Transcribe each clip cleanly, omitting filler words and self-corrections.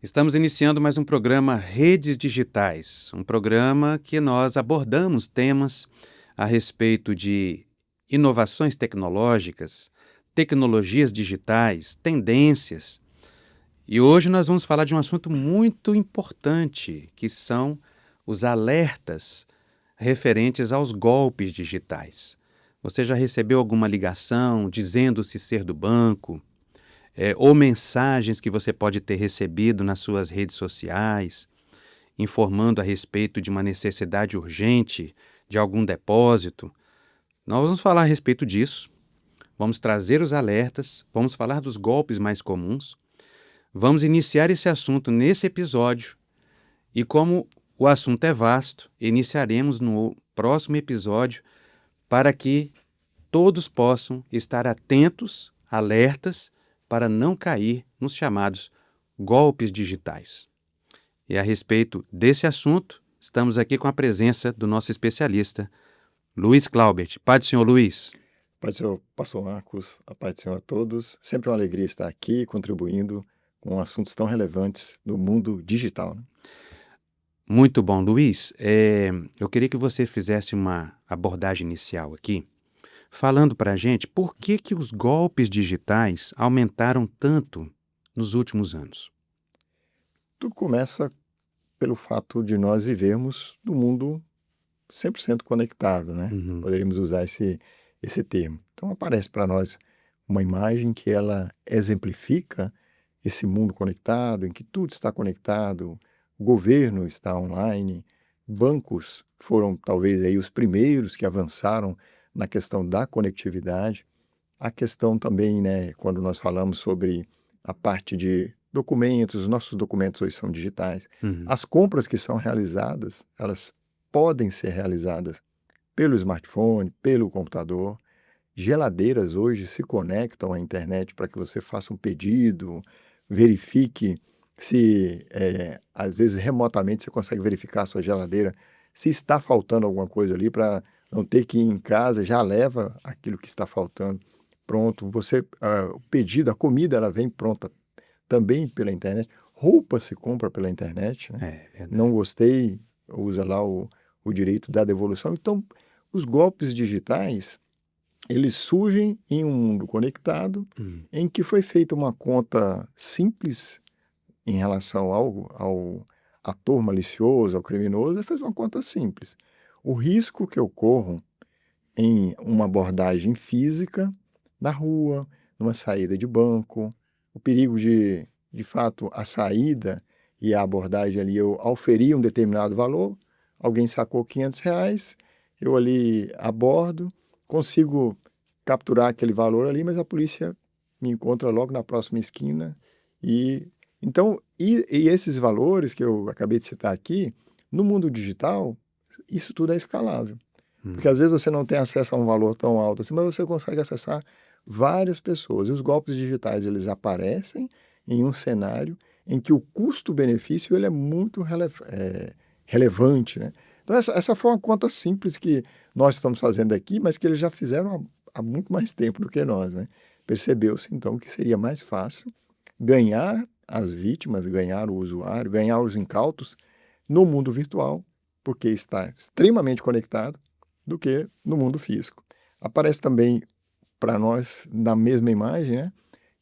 Estamos iniciando mais um programa Redes Digitais, um programa que nós abordamos temas a respeito de inovações tecnológicas, tecnologias digitais, tendências. E hoje nós vamos falar de um assunto muito importante, que são os alertas referentes aos golpes digitais. Você já recebeu alguma ligação dizendo-se ser do banco? Ou mensagens que você pode ter recebido nas suas redes sociais, informando a respeito de uma necessidade urgente de algum depósito. Nós vamos falar a respeito disso, vamos trazer os alertas, vamos falar dos golpes mais comuns, vamos iniciar esse assunto nesse episódio e, como o assunto é vasto, iniciaremos no próximo episódio para que todos possam estar atentos, alertas, para não cair nos chamados golpes digitais. E a respeito desse assunto, estamos aqui com a presença do nosso especialista, Luiz Claubert. Pai do Senhor Luiz. Pai do Senhor, Pastor Marcos, a paz do Senhor a todos. Sempre uma alegria estar aqui contribuindo com assuntos tão relevantes do mundo digital. Muito bom, Luiz. Eu queria que você fizesse uma abordagem inicial aqui, falando para a gente por que os golpes digitais aumentaram tanto nos últimos anos. Tudo começa pelo fato de nós vivermos num mundo 100% conectado, né? Poderíamos usar esse termo. Então aparece para nós uma imagem que ela exemplifica esse mundo conectado, em que tudo está conectado, o governo está online, bancos foram talvez aí os primeiros que avançaram na questão da conectividade. A questão também, né, quando nós falamos sobre a parte de documentos, os nossos documentos hoje são digitais. As compras que são realizadas, elas podem ser realizadas pelo smartphone, pelo computador. Geladeiras hoje se conectam à internet para que você faça um pedido, verifique se, às vezes remotamente você consegue verificar a sua geladeira, se está faltando alguma coisa ali, para não ter que ir em casa, já leva aquilo que está faltando pronto. O pedido, a comida, ela vem pronta também pela internet. Roupa se compra pela internet, né? Verdade. Não gostei, usa lá o direito da devolução. Então, os golpes digitais, eles surgem em um mundo conectado, em que foi feita uma conta simples em relação ao ator malicioso, ao criminoso. Ele fez uma conta simples. O risco que eu corro em uma abordagem física, na rua, numa saída de banco, o perigo de fato, a saída e a abordagem ali, eu auferi um determinado valor, alguém sacou R$ 500, eu ali abordo, consigo capturar aquele valor ali, mas a polícia me encontra logo na próxima esquina. Então, esses valores que eu acabei de citar aqui, no mundo digital, isso tudo é escalável. Porque às vezes você não tem acesso a um valor tão alto assim, mas você consegue acessar várias pessoas. E os golpes digitais, eles aparecem em um cenário em que o custo-benefício ele é muito relevante, né? Então essa foi uma conta simples que nós estamos fazendo aqui, mas que eles já fizeram há muito mais tempo do que nós, né? Percebeu-se então que seria mais fácil ganhar as vítimas, ganhar o usuário, ganhar os incautos no mundo virtual, porque está extremamente conectado, do que no mundo físico. Aparece também para nós, na mesma imagem, né,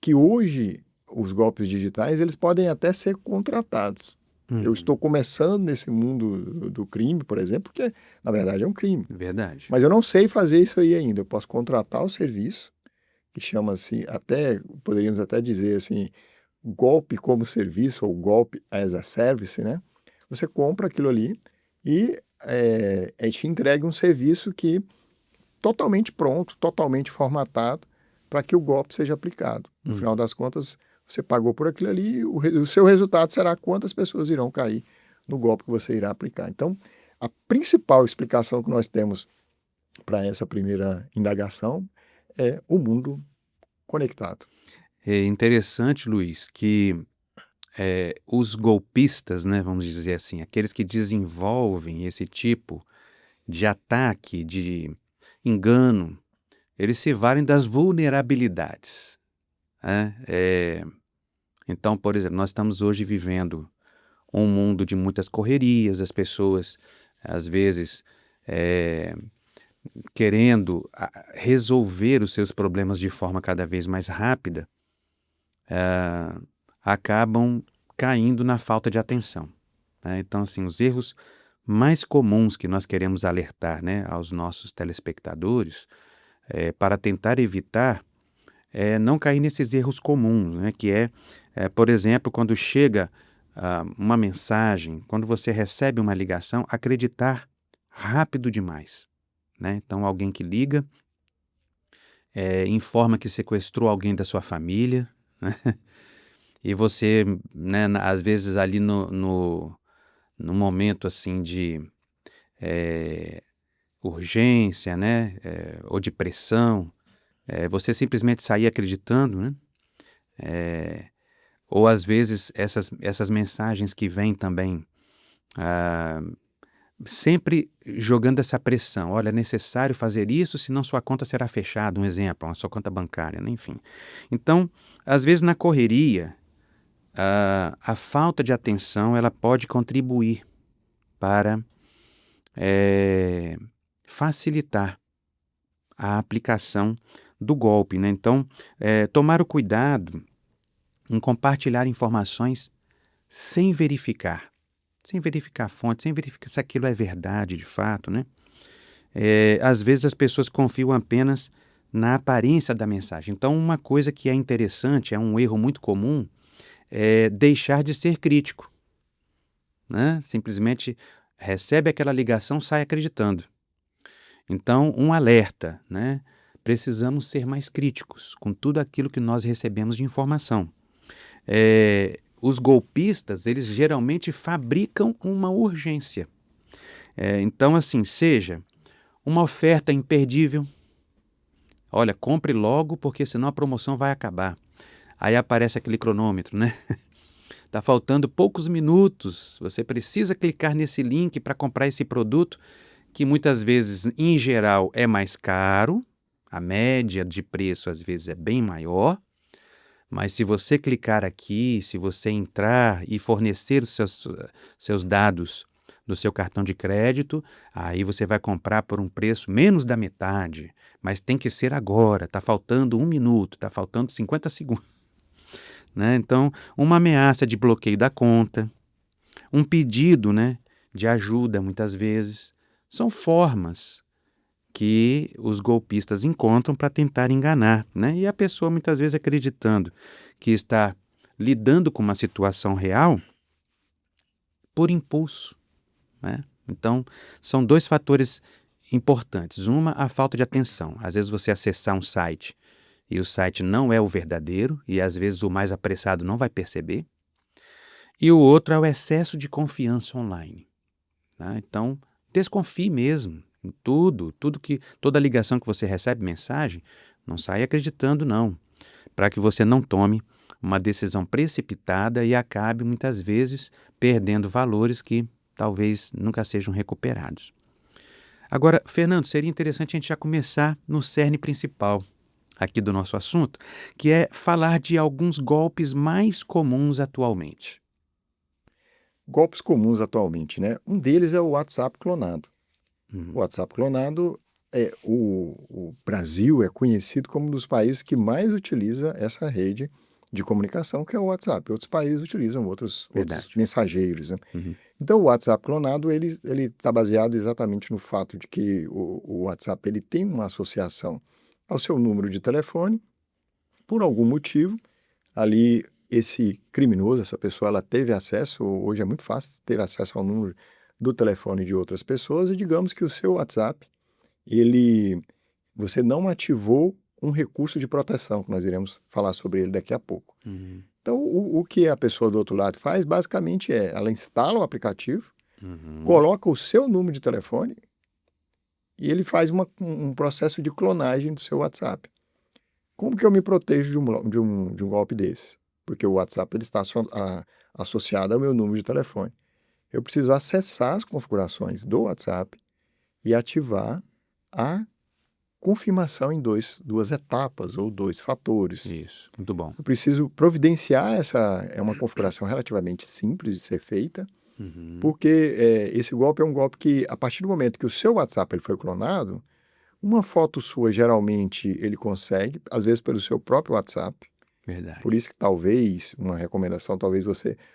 que hoje os golpes digitais eles podem até ser contratados. Eu estou começando nesse mundo do crime, por exemplo, porque na verdade é um crime. Verdade. Mas eu não sei fazer isso aí ainda. Eu posso contratar o serviço, que chama-se, poderíamos até dizer assim, golpe como serviço ou golpe as a service, né? Você compra aquilo ali e te entrega um serviço que totalmente pronto, totalmente formatado para que o golpe seja aplicado. No final das contas, você pagou por aquilo ali, o seu resultado será quantas pessoas irão cair no golpe que você irá aplicar. Então, a principal explicação que nós temos para essa primeira indagação é o mundo conectado. É interessante, Luiz, que os golpistas, né, vamos dizer assim, aqueles que desenvolvem esse tipo de ataque, de engano, eles se valem das vulnerabilidades, né? Então, por exemplo, nós estamos hoje vivendo um mundo de muitas correrias, as pessoas, às vezes, eh, querendo resolver os seus problemas de forma cada vez mais rápida, ah, acabam caindo na falta de atenção, né? Então, assim, os erros mais comuns que nós queremos alertar, né, aos nossos telespectadores, para tentar evitar não cair nesses erros comuns, né, que por exemplo, quando chega uma mensagem, quando você recebe uma ligação, acreditar rápido demais, né? Então, alguém que liga, informa que sequestrou alguém da sua família, né? E você, né, às vezes ali no momento assim de urgência, né, ou de pressão, você simplesmente sair acreditando, né? Ou às vezes essas mensagens que vêm também, ah, sempre jogando essa pressão. Olha, é necessário fazer isso, senão sua conta será fechada. Um exemplo, a sua conta bancária, né? Enfim. Então, às vezes na correria, a falta de atenção ela pode contribuir para facilitar a aplicação do golpe, né? Então, tomar o cuidado em compartilhar informações sem verificar. Sem verificar a fonte, sem verificar se aquilo é verdade de fato, né? Às vezes as pessoas confiam apenas na aparência da mensagem. Então, uma coisa que é interessante, é um erro muito comum, é deixar de ser crítico, né? Simplesmente recebe aquela ligação, sai acreditando. Então, um alerta, né? Precisamos ser mais críticos com tudo aquilo que nós recebemos de informação. Os golpistas, eles geralmente fabricam uma urgência. Então, assim, seja uma oferta imperdível. Olha, compre logo porque senão a promoção vai acabar. Aí aparece aquele cronômetro, né? Tá faltando poucos minutos. Você precisa clicar nesse link para comprar esse produto, que muitas vezes, em geral, é mais caro. A média de preço, às vezes, é bem maior. Mas se você clicar aqui, se você entrar e fornecer os seus dados do seu cartão de crédito, aí você vai comprar por um preço menos da metade. Mas tem que ser agora. Está faltando 1 minuto, está faltando 50 segundos. Né? Então, uma ameaça de bloqueio da conta, um pedido, né, de ajuda, muitas vezes, são formas que os golpistas encontram para tentar enganar, né? E a pessoa, muitas vezes, acreditando que está lidando com uma situação real por impulso, né? Então, são 2 fatores importantes. Uma, a falta de atenção. Às vezes você acessar um site e o site não é o verdadeiro e às vezes o mais apressado não vai perceber. E o outro é o excesso de confiança online, né? Então, desconfie mesmo em toda ligação que você recebe mensagem, não saia acreditando não, para que você não tome uma decisão precipitada e acabe muitas vezes perdendo valores que talvez nunca sejam recuperados. Agora, Fernando, seria interessante a gente já começar no cerne principal aqui do nosso assunto, que é falar de alguns golpes mais comuns atualmente. Golpes comuns atualmente, né? Um deles é o WhatsApp clonado. O WhatsApp clonado, o Brasil é conhecido como um dos países que mais utiliza essa rede de comunicação, que é o WhatsApp. Outros países utilizam outros Verdade. mensageiros, né? Então, o WhatsApp clonado, ele está baseado exatamente no fato de que o WhatsApp ele tem uma associação ao seu número de telefone. Por algum motivo, ali esse criminoso, essa pessoa, ela teve acesso, hoje é muito fácil ter acesso ao número do telefone de outras pessoas, e digamos que o seu WhatsApp, você não ativou um recurso de proteção, que nós iremos falar sobre ele daqui a pouco. Então, o que a pessoa do outro lado faz, basicamente, ela instala o aplicativo, coloca o seu número de telefone e ele faz um processo de clonagem do seu WhatsApp. Como que eu me protejo de um golpe desse? Porque o WhatsApp ele está associado ao meu número de telefone. Eu preciso acessar as configurações do WhatsApp e ativar a confirmação em duas etapas ou 2 fatores. Isso, muito bom. Eu preciso providenciar é uma configuração relativamente simples de ser feita, porque esse golpe é um golpe que, a partir do momento que o seu WhatsApp ele foi clonado, uma foto sua, geralmente, ele consegue, às vezes pelo seu próprio WhatsApp. Verdade. Por isso que talvez, uma recomendação, talvez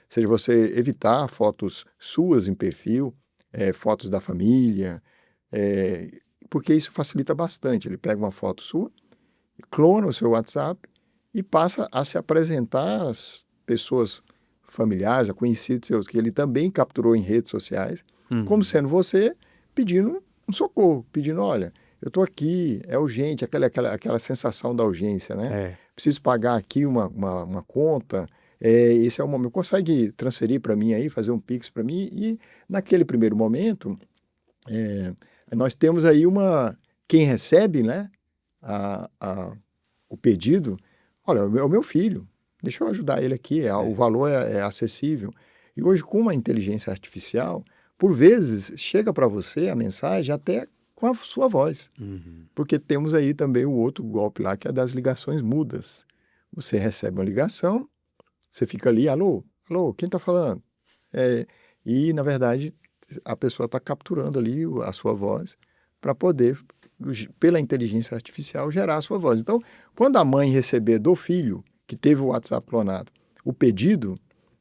seja você evitar fotos suas em perfil, fotos da família, porque isso facilita bastante. Ele pega uma foto sua, clona o seu WhatsApp e passa a se apresentar às pessoas familiares, a conhecidos seus, que ele também capturou em redes sociais, como sendo você pedindo um socorro, pedindo, olha, eu estou aqui, é urgente, aquela sensação da urgência, né? Preciso pagar aqui uma conta, esse é o momento, consegue transferir para mim aí, fazer um Pix para mim? E naquele primeiro momento, nós temos aí quem recebe, né, o pedido, olha, é o meu filho, deixa eu ajudar ele aqui, o valor é acessível. E hoje, com a inteligência artificial, por vezes, chega para você a mensagem até com a sua voz. Porque temos aí também o outro golpe lá, que é das ligações mudas. Você recebe uma ligação, você fica ali, alô, quem está falando? E, na verdade, a pessoa está capturando ali a sua voz para poder, pela inteligência artificial, gerar a sua voz. Então, quando a mãe receber do filho, que teve o WhatsApp clonado, o pedido,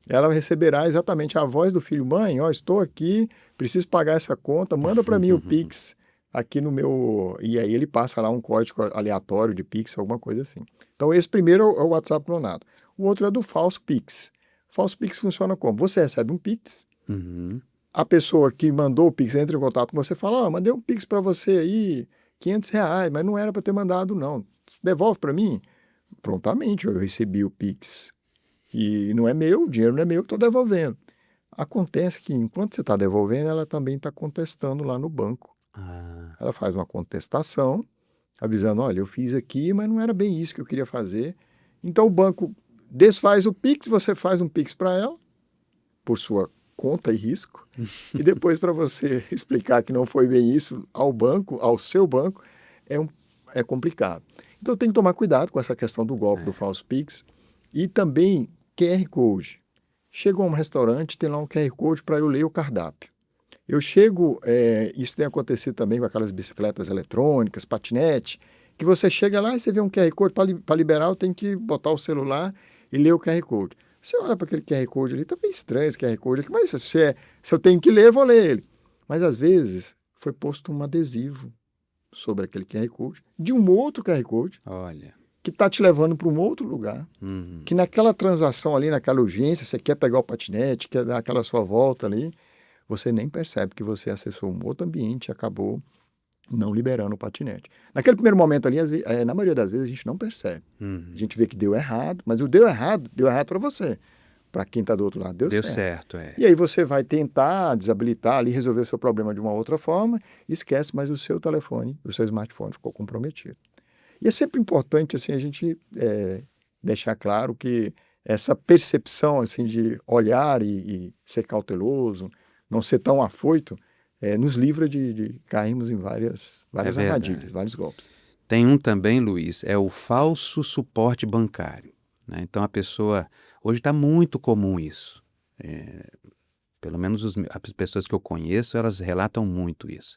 ela receberá exatamente a voz do filho. Mãe, estou aqui, preciso pagar essa conta, manda para mim o Pix aqui no meu... E aí ele passa lá um código aleatório de Pix, alguma coisa assim. Então, esse primeiro é o WhatsApp clonado. O outro é do falso Pix. Falso Pix funciona como? Você recebe um Pix, a pessoa que mandou o Pix entra em contato com você e fala, mandei um Pix para você aí, R$500, mas não era para ter mandado, não. Devolve para mim? Prontamente, eu recebi o Pix. E não é meu, o dinheiro não é meu, estou devolvendo. Acontece que, enquanto você está devolvendo, ela também está contestando lá no banco. Ela faz uma contestação, avisando, olha, eu fiz aqui, mas não era bem isso que eu queria fazer. Então, o banco desfaz o Pix, você faz um Pix para ela, por sua conta e risco, e depois para você explicar que não foi bem isso ao banco, ao seu banco, é complicado. Então, tem que tomar cuidado com essa questão do golpe do falso Pix. E também QR Code. Chego a um restaurante, tem lá um QR Code para eu ler o cardápio. Eu chego, isso tem acontecido também com aquelas bicicletas eletrônicas, patinete, que você chega lá e você vê um QR Code, para liberar eu tenho que botar o celular e ler o QR Code. Você olha para aquele QR Code ali, tá bem estranho esse QR Code aqui, mas se eu tenho que ler, eu vou ler ele. Mas às vezes foi posto um adesivo sobre aquele QR Code, de um outro QR Code. Olha. Que está te levando para um outro lugar, que naquela transação ali, naquela urgência, você quer pegar o patinete, quer dar aquela sua volta ali, você nem percebe que você acessou um outro ambiente e acabou não liberando o patinete. Naquele primeiro momento ali, na maioria das vezes, a gente não percebe. A gente vê que deu errado, mas o deu errado para você. Para quem está do outro lado, deu certo. E aí você vai tentar desabilitar ali, resolver o seu problema de uma outra forma, esquece, mas o seu telefone, o seu smartphone ficou comprometido. E é sempre importante assim, a gente deixar claro que essa percepção assim, de olhar e ser cauteloso, não ser tão afoito, nos livra de cairmos em várias armadilhas, vários golpes. Tem um também, Luiz, é o falso suporte bancário. Né? Então a pessoa... Hoje está muito comum isso. Pelo menos as pessoas que eu conheço, elas relatam muito isso.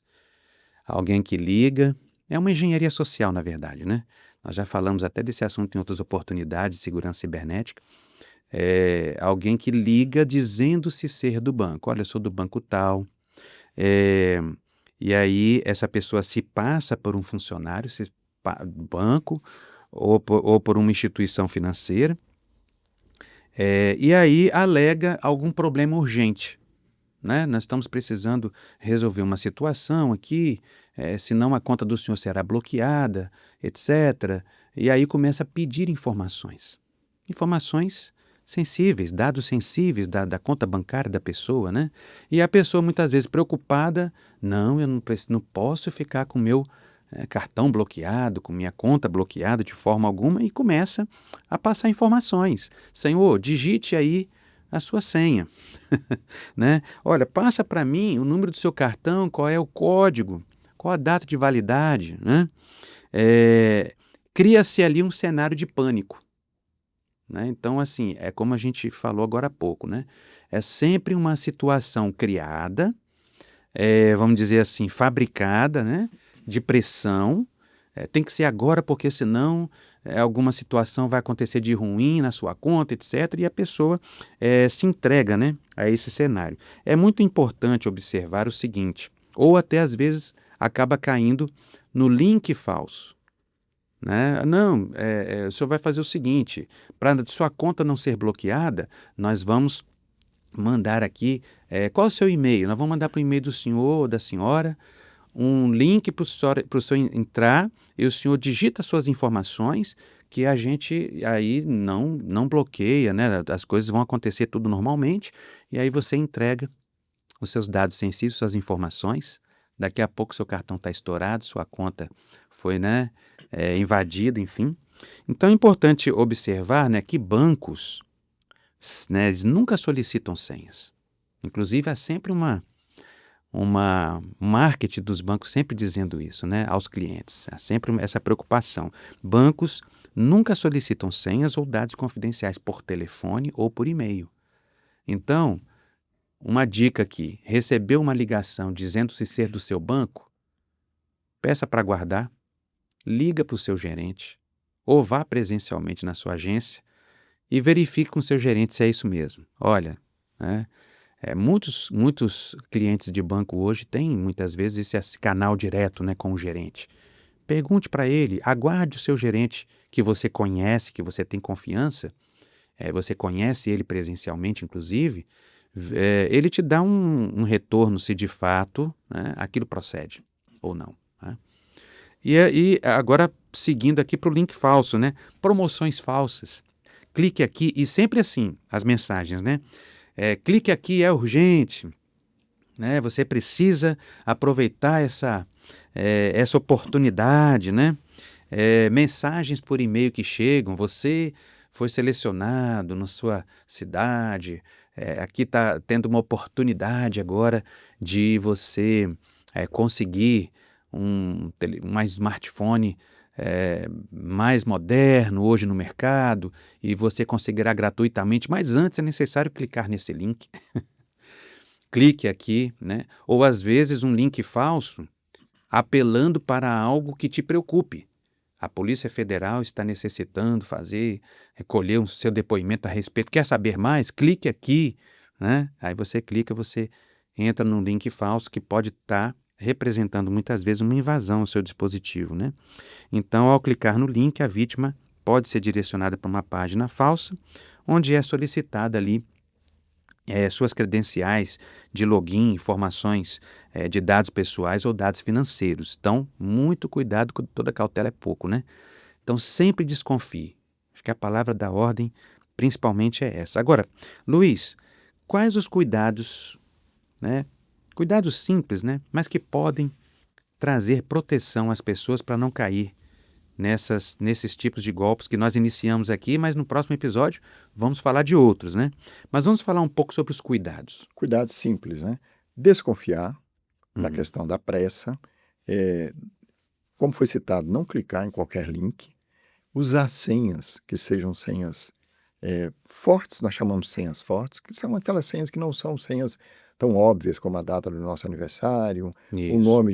Alguém que liga... É uma engenharia social, na verdade, né? Nós já falamos até desse assunto em outras oportunidades de segurança cibernética. Alguém que liga dizendo-se ser do banco. Olha, eu sou do banco tal. E aí essa pessoa se passa por um funcionário do banco ou por uma instituição financeira. E aí alega algum problema urgente. Né? Nós estamos precisando resolver uma situação aqui, senão a conta do senhor será bloqueada, etc. E aí começa a pedir informações. Informações sensíveis, dados sensíveis da conta bancária da pessoa, né? E a pessoa muitas vezes preocupada, não, eu não posso ficar com o meu cartão bloqueado, com minha conta bloqueada de forma alguma, e começa a passar informações. Senhor, digite aí a sua senha, né? Olha, passa para mim o número do seu cartão, qual é o código qual a data de validade, né? Cria-se ali um cenário de pânico, né? Então, assim, é como a gente falou agora há pouco, né? É sempre uma situação criada, vamos dizer assim, fabricada, né? De pressão. Tem que ser agora porque senão alguma situação vai acontecer de ruim na sua conta, etc. E a pessoa se entrega, né, a esse cenário. É muito importante observar o seguinte, ou até às vezes acaba caindo no link falso, né? Não, o senhor vai fazer o seguinte, para sua conta não ser bloqueada, nós vamos mandar aqui, qual é o seu e-mail? Nós vamos mandar para o e-mail do senhor ou da senhora um link para o senhor entrar e o senhor digita suas informações que a gente aí não bloqueia, né? As coisas vão acontecer tudo normalmente e aí você entrega os seus dados sensíveis, suas informações. Daqui a pouco seu cartão está estourado, sua conta foi, né, invadida, enfim. Então é importante observar, né, que bancos, né, eles nunca solicitam senhas. Inclusive há sempre uma marketing dos bancos sempre dizendo isso, né, aos clientes. Há sempre essa preocupação. Bancos nunca solicitam senhas ou dados confidenciais por telefone ou por e-mail. Então, uma dica aqui, recebeu uma ligação dizendo-se ser do seu banco, peça para guardar, liga para o seu gerente ou vá presencialmente na sua agência e verifique com o seu gerente se é isso mesmo. Olha, né, muitos clientes de banco hoje têm, muitas vezes, esse canal direto, né, com o gerente. Pergunte para ele, aguarde o seu gerente que você conhece, que você tem confiança, você conhece ele presencialmente, inclusive, ele te dá um retorno se de fato, né, aquilo procede ou não. Né? E agora, seguindo aqui para o link falso, né? Promoções falsas. Clique aqui, e sempre assim, as mensagens, né? Clique aqui, é urgente, né? Você precisa aproveitar essa oportunidade, né? Mensagens por e-mail que chegam, você foi selecionado na sua cidade, aqui está tendo uma oportunidade agora de você conseguir um smartphone mais moderno hoje no mercado e você conseguirá gratuitamente, mas antes é necessário clicar nesse link. Clique aqui, né? Ou às vezes um link falso apelando para algo que te preocupe. A Polícia Federal está necessitando recolher o seu depoimento a respeito. Quer saber mais? Clique aqui, né? Aí você clica, você entra num link falso que pode estar representando muitas vezes uma invasão ao seu dispositivo, né? Então, ao clicar no link, a vítima pode ser direcionada para uma página falsa, onde é solicitada ali suas credenciais de login, informações de dados pessoais ou dados financeiros. Então, muito cuidado, toda cautela é pouco, né? Então, sempre desconfie. Acho que a palavra da ordem, principalmente, é essa. Agora, Luiz, quais os cuidados, né? Cuidados simples, né? Mas que podem trazer proteção às pessoas para não cair nesses tipos de golpes que nós iniciamos aqui, mas no próximo episódio vamos falar de outros, né? Mas vamos falar um pouco sobre os cuidados. Cuidados simples, né? Desconfiar da questão da pressa, como foi citado, não clicar em qualquer link, usar senhas que sejam senhas fortes, nós chamamos senhas fortes, que são aquelas senhas que não são senhas tão óbvias como a data do nosso aniversário, o nome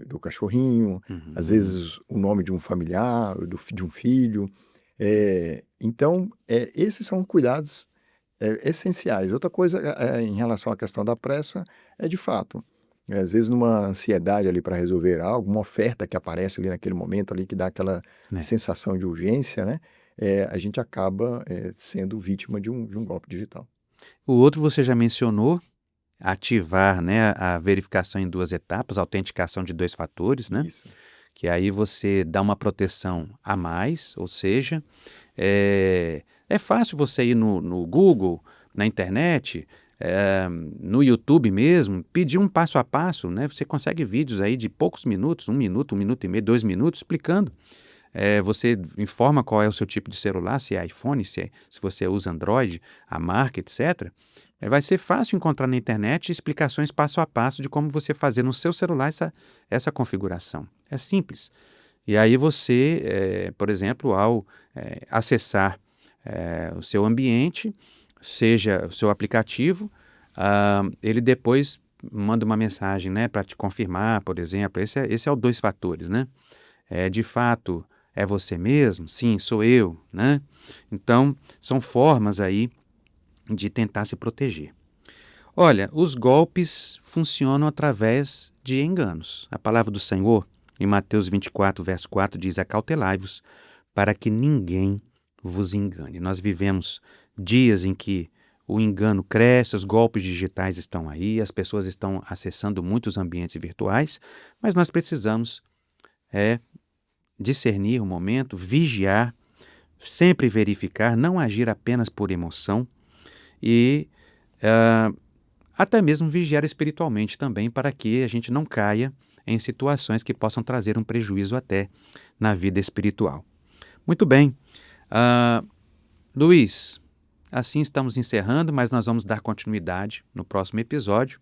do cachorrinho, às vezes o nome de um familiar, de um filho. Então, esses são cuidados essenciais. Outra coisa em relação à questão da pressa é, de fato, às vezes numa ansiedade ali para resolver algo, uma oferta que aparece ali naquele momento ali que dá aquela sensação de urgência, né? A gente acaba sendo vítima de um golpe digital. O outro você já mencionou, ativar, né, a verificação em 2 etapas, a autenticação de 2 fatores, né? Isso. Que aí você dá uma proteção a mais, ou seja, é fácil você ir no Google, na internet, no YouTube mesmo, pedir um passo a passo, né? Você consegue vídeos aí de poucos minutos, 1 minuto, 1 minuto e meio, 2 minutos, explicando você informa qual é o seu tipo de celular, se é iPhone, se você usa Android, a marca, etc. Vai ser fácil encontrar na internet explicações passo a passo de como você fazer no seu celular essa configuração. É simples. E aí você, por exemplo, ao acessar o seu ambiente, seja o seu aplicativo, ele depois manda uma mensagem, né, para te confirmar, por exemplo. Esse é o 2 fatores, né? De fato, é você mesmo? Sim, sou eu, né? Então, são formas aí de tentar se proteger. Olha, os golpes funcionam através de enganos. A palavra do Senhor, em Mateus 24, verso 4, diz: acautelai-vos para que ninguém vos engane. Nós vivemos dias em que o engano cresce, os golpes digitais estão aí, as pessoas estão acessando muitos ambientes virtuais, mas nós precisamos discernir o momento, vigiar, sempre verificar, não agir apenas por emoção e até mesmo vigiar espiritualmente também, para que a gente não caia em situações que possam trazer um prejuízo até na vida espiritual. Muito bem. Luiz, assim estamos encerrando, mas nós vamos dar continuidade no próximo episódio,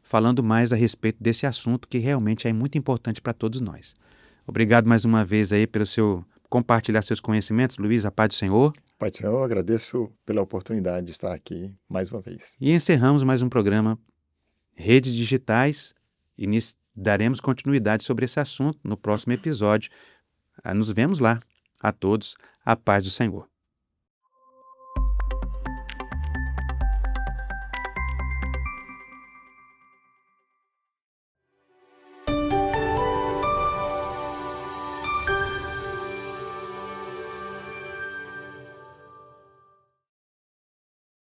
falando mais a respeito desse assunto que realmente é muito importante para todos nós. Obrigado mais uma vez aí pelo seu compartilhar seus conhecimentos, Luiz. A paz do Senhor. Pai do Senhor, eu agradeço pela oportunidade de estar aqui mais uma vez. E encerramos mais um programa Redes Digitais e daremos continuidade sobre esse assunto no próximo episódio. Nos vemos lá. A todos, a paz do Senhor.